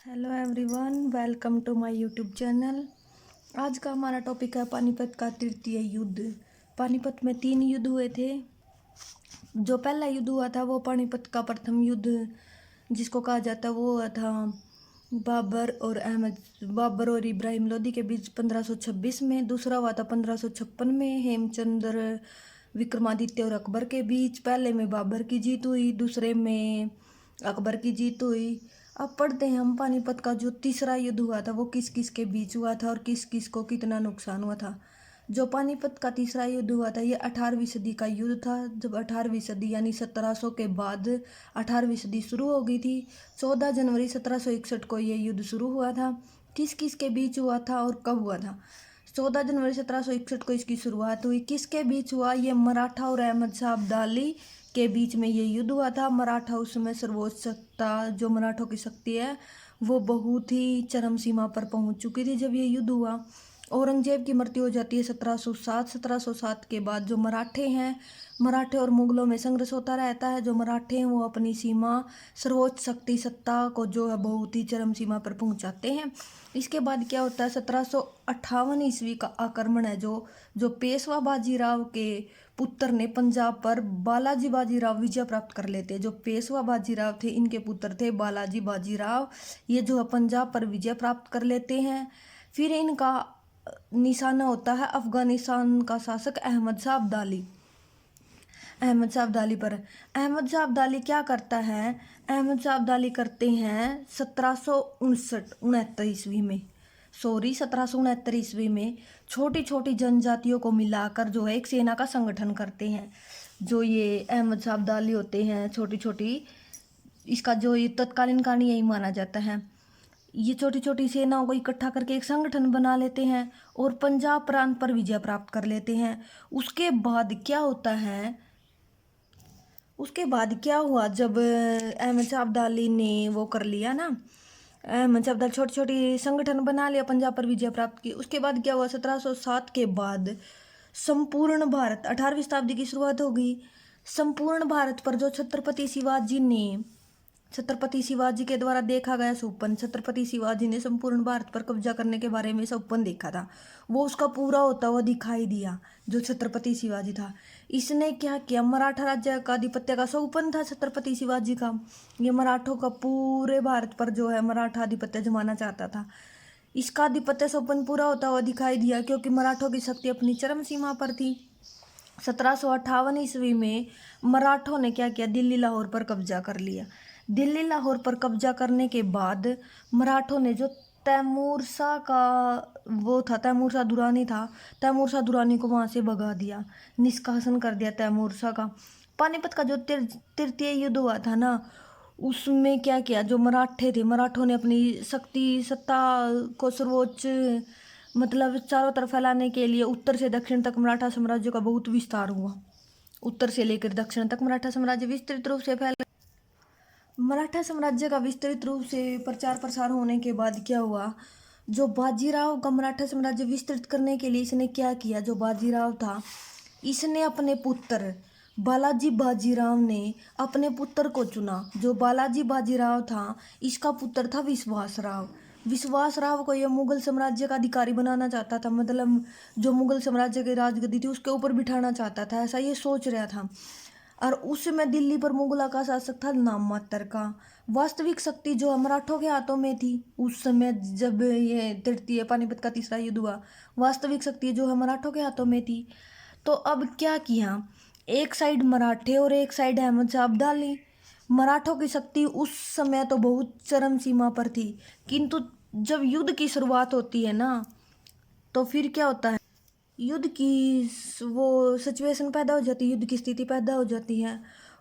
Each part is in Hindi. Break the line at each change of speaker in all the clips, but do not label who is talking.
Hello everyone, welcome to my YouTube channel. आज का हमारा टॉपिक है पानीपत का तृतीय युद्ध। पानीपत में 3 युद्ध हुए थे। जो पहला युद्ध हुआ था वो पानीपत का प्रथम युद्ध जिसको कहा जाता है वो हुआ था बाबर और इब्राहिम लोदी के बीच 1526 में। दूसरा हुआ था 1556 में हेमचंद्र विक्रमादित्य और अकबर के बीच। पहले में बाबर की जीत हुई, दूसरे में अकबर की जीत हुई। अब पढ़ते हैं हम पानीपत का जो तीसरा युद्ध हुआ था वो किस किस के बीच हुआ था और किस किस को कितना नुकसान हुआ था। जो पानीपत का तीसरा युद्ध हुआ था ये 18वीं सदी का युद्ध था। जब 18वीं सदी यानी 1700 के बाद 18वीं सदी शुरू हो गई थी। 14 जनवरी 1761 को ये युद्ध शुरू हुआ था। किस किस के बीच हुआ था और कब हुआ था? 14 जनवरी 1761 को इसकी शुरुआत हुई। किसके बीच हुआ? ये मराठा और अहमद शाह अब्दाली के बीच में ये युद्ध हुआ था। मराठा उस समय सर्वोच्च सत्ता, जो मराठों की शक्ति है वो बहुत ही चरम सीमा पर पहुंच चुकी थी जब ये युद्ध हुआ। औरंगजेब की मृत्यु हो जाती है 1707 के बाद। जो मराठे और मुगलों में संघर्ष होता रहता है। जो मराठे हैं वो अपनी सीमा, सर्वोच्च शक्ति सत्ता को जो है बहुत ही चरम सीमा पर पहुंचाते हैं। इसके बाद क्या होता है? 1758 ईस्वी का आक्रमण है। जो पेशवा बाजीराव के पुत्र ने पंजाब पर बालाजी बाजीराव विजय प्राप्त कर लेते हैं। जो पेशवा बाजीराव थे इनके पुत्र थे बालाजी बाजीराव। ये जो है पंजाब पर विजय प्राप्त कर लेते हैं। फिर इनका निशाना होता है अफगानिस्तान का शासक अहमद शाह अब्दाली। पर अहमद शाह अब्दाली क्या करता है? अहमद शाह अब्दाली करते हैं 1769 ईस्वी में 1769 ईस्वी में छोटी छोटी जनजातियों को मिलाकर जो है एक सेना का संगठन करते हैं। जो ये अहमद शाह अब्दाली होते हैं छोटी छोटी, इसका जो ये तत्कालीन कहानी यही माना जाता है। ये छोटी छोटी सेनाओं को इकट्ठा करके एक संगठन बना लेते हैं और पंजाब प्रांत पर विजय प्राप्त कर लेते हैं। उसके बाद क्या होता है? उसके बाद क्या हुआ? जब अहमद शाह अब्दाली ने वो कर लिया ना, अहमद शाह अब्दाली छोटी छोटी संगठन बना लिया, पंजाब पर विजय प्राप्त की। उसके बाद क्या हुआ? 1707 के बाद संपूर्ण भारत, 18वीं शताब्दी की शुरुआत हो गई। संपूर्ण भारत पर जो छत्रपति शिवाजी के द्वारा देखा गया स्वप्न, छत्रपति शिवाजी ने संपूर्ण भारत पर कब्जा करने के बारे में स्वप्न देखा था, वो उसका पूरा होता हुआ दिखाई दिया। जो छत्रपति शिवाजी था इसने क्या किया? मराठा राज्य का आधिपत्य का स्वप्न था छत्रपति शिवाजी का। ये मराठों का पूरे भारत पर जो है मराठा आधिपत्य जमाना चाहता था। इसका आधिपत्य स्वप्न पूरा होता हुआ दिखाई दिया क्योंकि मराठों की शक्ति अपनी चरम सीमा पर थी। 1758 ईस्वी में मराठों ने क्या किया? दिल्ली लाहौर पर कब्जा कर लिया। दिल्ली लाहौर पर कब्जा करने के बाद मराठों ने जो तैमूर शाह का वो था, तैमूर शाह दुरानी को वहां से भगा दिया, निष्कासन कर दिया तैमूर शाह का। पानीपत का जो तृतीय युद्ध हुआ था ना, उसमें क्या किया? जो मराठे थे, मराठों ने अपनी शक्ति सत्ता को सर्वोच्च मतलब चारों तरफ फैलाने के लिए उत्तर से दक्षिण तक मराठा साम्राज्य का बहुत विस्तार हुआ। उत्तर से लेकर दक्षिण तक मराठा साम्राज्य विस्तृत रूप से फैल मराठा साम्राज्य का विस्तृत रूप से प्रचार प्रसार होने के बाद क्या हुआ? जो बाजीराव का मराठा साम्राज्य विस्तृत करने के लिए इसने क्या किया? जो बाजीराव था इसने अपने पुत्र बालाजी बाजीराव ने अपने पुत्र को चुना। जो बालाजी बाजीराव था इसका पुत्र था विश्वास राव को यह मुगल साम्राज्य का अधिकारी बनाना चाहता था। मतलब जो मुगल साम्राज्य की राजगद्दी थी उसके ऊपर बिठाना चाहता था, ऐसा ये सोच रहा था। और उस समय दिल्ली पर मुगलों का शासक था नाम मात्र का। वास्तविक शक्ति जो मराठों के हाथों में थी उस समय, जब ये तृतीय पानीपत का तीसरा युद्ध हुआ, वास्तविक शक्ति जो है मराठों के हाथों में थी। तो अब क्या किया? एक साइड मराठे और एक साइड अहमद शाह अब्दाली। मराठों की शक्ति उस समय तो बहुत चरम सीमा पर थी, किंतु जब युद्ध की शुरुआत होती है ना तो फिर क्या होता है? युद्ध की वो सिचुएशन पैदा हो जाती है, युद्ध की स्थिति पैदा हो जाती है।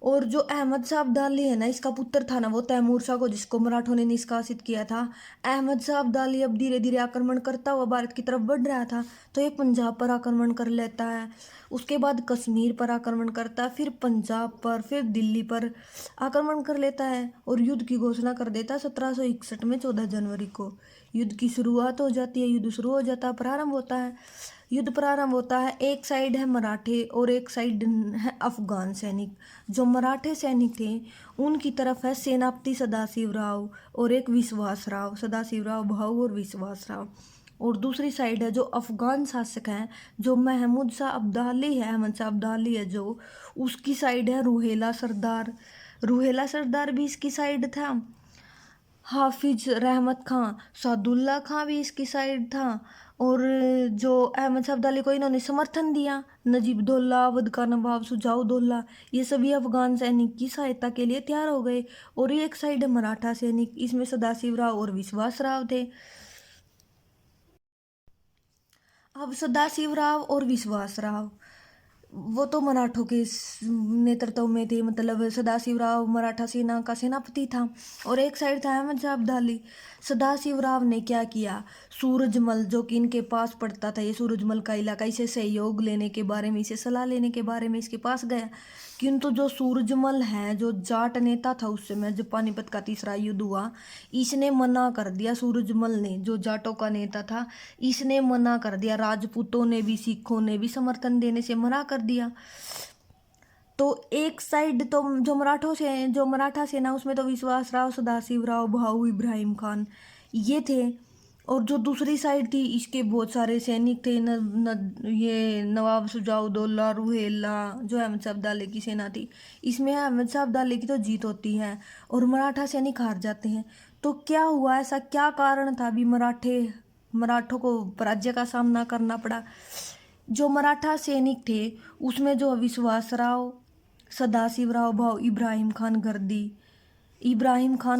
और जो अहमद शाह अब्दाली है ना, इसका पुत्र था ना वो तैमूर शाह को, जिसको मराठों ने निष्कासित किया था। अहमद शाह अब्दाली अब धीरे धीरे आक्रमण करता हुआ भारत की तरफ बढ़ रहा था। तो ये पंजाब पर आक्रमण कर लेता है, उसके बाद कश्मीर पर आक्रमण करता है, फिर पंजाब पर, फिर दिल्ली पर आक्रमण कर लेता है और युद्ध की घोषणा कर देता है 1761 में 14 जनवरी को। युद्ध की शुरुआत हो जाती है, युद्ध शुरू हो जाता है, प्रारंभ होता है। युद्ध प्रारंभ होता है। एक साइड है मराठे और एक साइड है अफगान सैनिक। जो मराठे सैनिक थे उनकी तरफ है सेनापति सदाशिवराव और एक विश्वासराव, सदाशिवराव भाऊ और विश्वासराव। और दूसरी साइड है जो अफगान शासक हैं, जो महमूद शाह अब्दाली है, अहमद शाह अब्दाली है, जो उसकी साइड है रूहेला सरदार। रूहेला सरदार भी इसकी साइड था। हाफिज रहमत खां, सादुल्ला खां भी इसकी साइड था। और जो अहमद शाह अब्दाली को इन्होंने समर्थन दिया, नजीब दौल्ला, अवध का नवाब सुजाउद्दौला, ये सभी अफगान सैनिक की सहायता के लिए तैयार हो गए। और ये एक साइड है मराठा सैनिक, इसमें सदाशिवराव और विश्वासराव थे। अब सदाशिवराव और विश्वासराव वो तो मराठों के नेतृत्व में थे, मतलब सदाशिवराव मराठा सेना का सेनापति था। और एक साइड था अहमद शाह अब्दाली। सदाशिवराव ने क्या किया, सूरजमल जो कि इनके पास पड़ता था, ये सूरजमल का इलाका, इसे सहयोग लेने के बारे में, इसे सलाह लेने के बारे में इसके पास गया। किंतु जो सूरजमल है, जो जाट नेता था उस समय जब पानीपत का तीसरा युद्ध हुआ, इसने मना कर दिया। सूरजमल ने, जो जाटों का नेता था, इसने मना कर दिया। राजपूतों ने भी, सिखों ने भी समर्थन देने से मना कर दिया। तो एक साइड तो जो मराठा सेना, उसमें तो विश्वासराव, सदाशिवराव, भाऊ इब्राहिम खान ये थे। और जो दूसरी साइड थी, इसके बहुत सारे सैनिक थे, ये नवाब सुजाउद्दौला, रूहेला, जो अहमद शाह अब्दाली की सेना थी। इसमें अहमद शाह अब्दाली की तो जीत होती है और मराठा सैनिक हार जाते हैं। तो क्या हुआ, ऐसा क्या कारण था भी मराठों को पराजय का सामना करना पड़ा। जो मराठा सैनिक थे उसमें जो विश्वासराव, सदाशिवराव, भाऊ इब्राहिम खान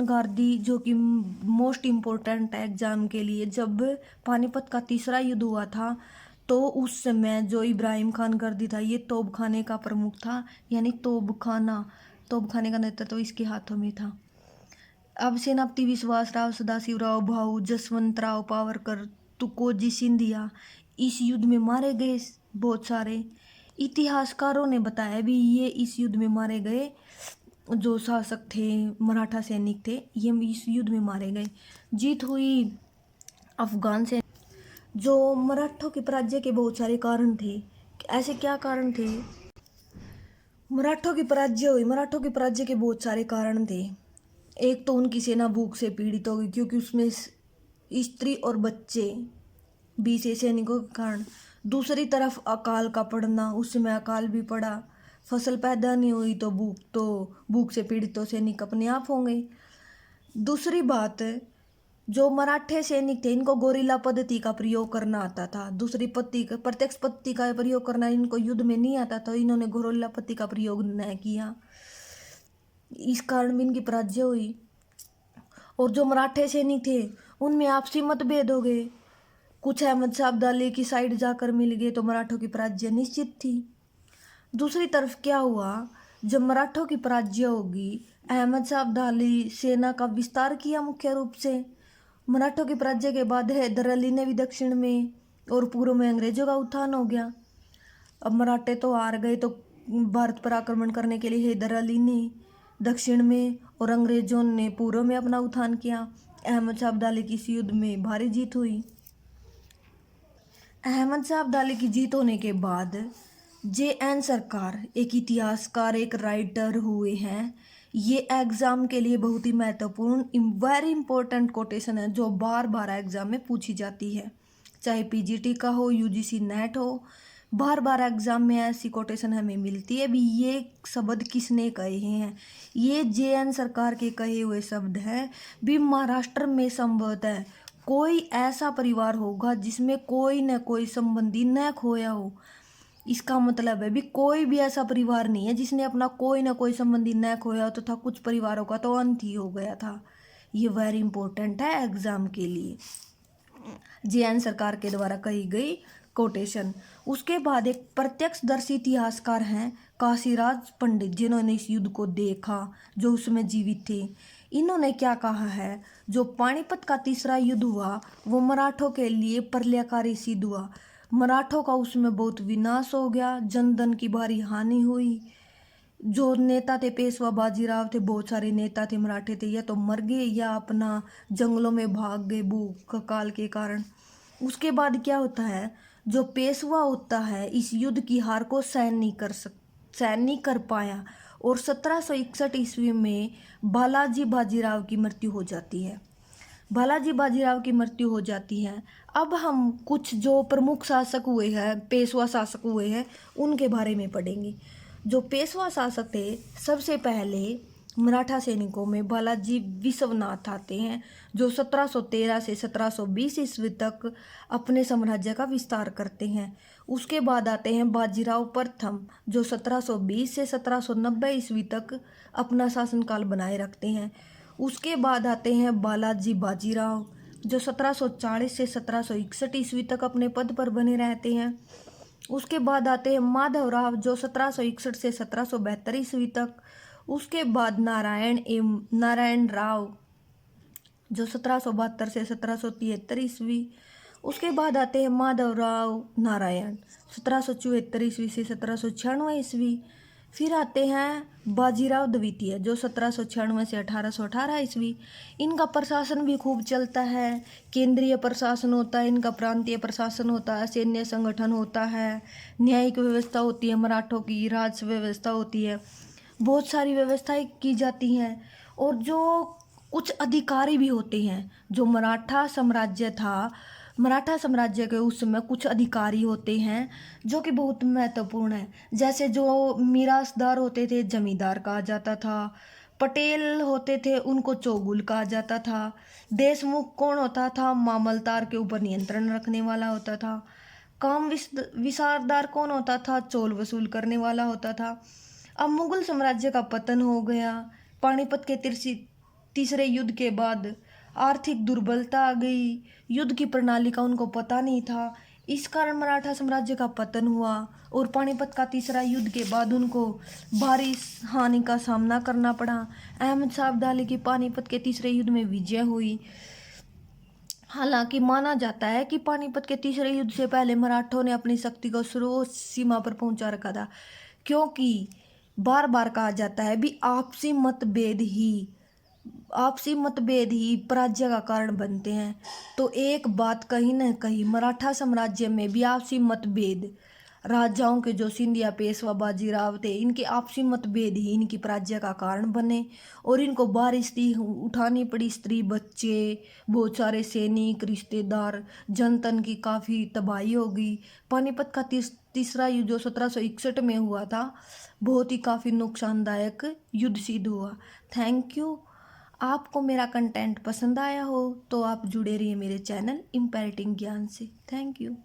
गारदी, जो कि मोस्ट इम्पोर्टेंट है एग्जाम के लिए। जब पानीपत का तीसरा युद्ध हुआ था तो उस समय जो इब्राहिम खान गारदी था, ये तोपखाने का प्रमुख था, यानी तोपखाने का नेतृत्व इसके हाथों में था। अब सेनापति विश्वासराव, सदाशिवराव भाऊ, जसवंतराव पावरकर, तुकोजी सिंधिया इस युद्ध में मारे गए। बहुत सारे इतिहासकारों ने बताया भी ये इस युद्ध में मारे गए। जो शासक थे, मराठा सैनिक थे, ये इस युद्ध में मारे गए। जीत हुई अफगान से। जो मराठों के पराजय के बहुत सारे कारण थे। ऐसे क्या कारण थे मराठों की पराजय हुई? मराठों के पराजय के बहुत सारे कारण थे। एक तो उनकी सेना भूख से पीड़ित हो गई, क्योंकि उसमें स्त्री और बच्चे भी थे सैनिकों के कारण। दूसरी तरफ अकाल का पड़ना, उस समय अकाल भी पड़ा, फसल पैदा नहीं हुई तो भूख से पीड़ित तो सैनिक अपने आप होंगे। दूसरी बात, जो मराठे सैनिक थे इनको गोरिल्ला पद्धति का प्रयोग करना आता था। प्रत्यक्ष पद्धति का प्रयोग करना इनको युद्ध में नहीं आता था, इन्होंने गोरिल्ला पद्धति का प्रयोग न किया, इस कारण भी इनकी पराजय हुई। और जो मराठे सैनिक थे उनमें आपसी मतभेद हो गए, कुछ अहमद शाह अब्दाली की साइड जाकर मिल गए, तो मराठों की पराजय निश्चित थी। दूसरी तरफ क्या हुआ, जब मराठों की पराजय होगी, अहमद शाह अब्दाली सेना का विस्तार किया मुख्य रूप से। मराठों की पराजय के बाद हैदर अली ने भी दक्षिण में और पूर्व में अंग्रेजों का उत्थान हो गया। अब मराठे तो हार गए, तो भारत पर आक्रमण करने के लिए हैदर अली ने दक्षिण में और अंग्रेजों ने पूर्व में अपना उत्थान किया। अहमद शाह अब्दाली की इस युद्ध में भारी जीत हुई। अहमद शाह अब्दाली की जीत होने के बाद JN सरकार, एक इतिहासकार, एक राइटर हुए हैं। ये एग्ज़ाम के लिए बहुत ही महत्वपूर्ण, वेरी इंपॉर्टेंट कोटेशन है, जो बार बार एग्ज़ाम में पूछी जाती है, चाहे PGT का हो, UGC नेट हो, बार बार एग्ज़ाम में ऐसी कोटेशन हमें मिलती है। भी ये शब्द किसने कहे हैं? ये JN सरकार के कहे हुए शब्द हैं। भी महाराष्ट्र में संभवतः कोई ऐसा परिवार होगा जिसमें कोई न कोई संबंधी न खोया हो। इसका मतलब है भी कोई भी ऐसा परिवार नहीं है जिसने अपना कोई ना कोई संबंधी न खोया हो, तथा कुछ परिवारों का तो अंत ही हो गया था। ये वेरी इंपॉर्टेंट है एग्जाम के लिए, JN सरकार के द्वारा कही गई कोटेशन। उसके बाद एक प्रत्यक्षदर्शी इतिहासकार हैं काशीराज पंडित, जिन्होंने इस युद्ध को देखा, जो उसमें जीवित थे। इन्होंने क्या कहा है, जो पानीपत का तीसरा युद्ध हुआ वो मराठों के लिए प्रलयकारी सिद्ध हुआ। मराठों का उसमें बहुत विनाश हो गया, जनधन की भारी हानि हुई। जो नेता थे पेशवा बाजीराव थे, बहुत सारे नेता थे मराठे थे, या तो मर गए या अपना जंगलों में भाग गए भूख काल के कारण। उसके बाद क्या होता है, जो पेशवा होता है इस युद्ध की हार को सहन नहीं कर पाया और 1761 ईस्वी में बालाजी बाजीराव की मृत्यु हो जाती है। बालाजी बाजीराव की मृत्यु हो जाती है। अब हम कुछ जो प्रमुख शासक हुए हैं, पेशवा शासक हुए हैं, उनके बारे में पढ़ेंगे। जो पेशवा शासक थे, सबसे पहले मराठा सैनिकों में बालाजी विश्वनाथ आते हैं, जो 1713 से 1720 ईस्वी तक अपने साम्राज्य का विस्तार करते हैं। उसके बाद आते हैं बाजीराव प्रथम, जो 1720 से 1790 ईस्वी तक अपना शासनकाल बनाए रखते हैं। उसके बाद आते हैं बालाजी बाजीराव, जो 1740 से 1761 ईस्वी तक अपने पद पर बने रहते हैं। उसके बाद आते हैं माधवराव, जो 1761 से 1772 ईस्वी तक। उसके बाद नारायण राव, जो 1772 से 1773 ईस्वी। उसके बाद आते हैं माधवराव नारायण, 1774 ईस्वी से 1796 ईस्वी। फिर आते हैं बाजीराव द्वितीय, जो 1796 से 1818 ईस्वी। इनका प्रशासन भी खूब चलता है, केंद्रीय प्रशासन होता है इनका, प्रांतीय प्रशासन होता है, सैन्य संगठन होता है, न्यायिक व्यवस्था होती है मराठों की, राज व्यवस्था होती है, बहुत सारी व्यवस्थाएं की जाती हैं। और जो कुछ अधिकारी भी होते हैं, जो मराठा साम्राज्य के उस समय कुछ अधिकारी होते हैं जो कि बहुत महत्वपूर्ण है। जैसे जो मिरासदार होते थे, जमींदार कहा जाता था। पटेल होते थे, उनको चौगुल कहा जाता था। देशमुख कौन होता था? मामलतार के ऊपर नियंत्रण रखने वाला होता था। काम विसारदार कौन होता था? चोल वसूल करने वाला होता था। अब मुगल साम्राज्य का पतन हो गया। पानीपत के तीसरे युद्ध के बाद आर्थिक दुर्बलता आ गई, युद्ध की प्रणाली का उनको पता नहीं था। इस कारण मराठा साम्राज्य का पतन हुआ और पानीपत का तीसरा युद्ध के बाद उनको भारी हानि का सामना करना पड़ा। अहमद शाह अब्दाली की पानीपत के तीसरे युद्ध में विजय हुई। हालांकि माना जाता है कि पानीपत के तीसरे युद्ध से पहले मराठों ने अपनी शक्ति को सर्वोच्च सीमा पर पहुंचा रखा था, क्योंकि बार बार कहा जाता है भी आपसी मतभेद ही पराजय का कारण बनते हैं। तो एक बात कहीं न कहीं मराठा साम्राज्य में भी आपसी मतभेद, राजाओं के जो सिंधिया पेशवा बाजीराव थे, इनके आपसी मतभेद ही इनकी पराजय का कारण बने और इनको भारी स्थिति उठानी पड़ी। स्त्री, बच्चे, बहुत सारे सैनिक, रिश्तेदार, जनतन की काफ़ी तबाही हो गई। पानीपत का तीसरा युद्ध जो 1761 में हुआ था, बहुत ही काफ़ी नुकसानदायक युद्ध सिद्ध हुआ। Thank you. आपको मेरा कंटेंट पसंद आया हो तो आप जुड़े रहिए मेरे चैनल इम्पेरेटिव ज्ञान से। Thank you.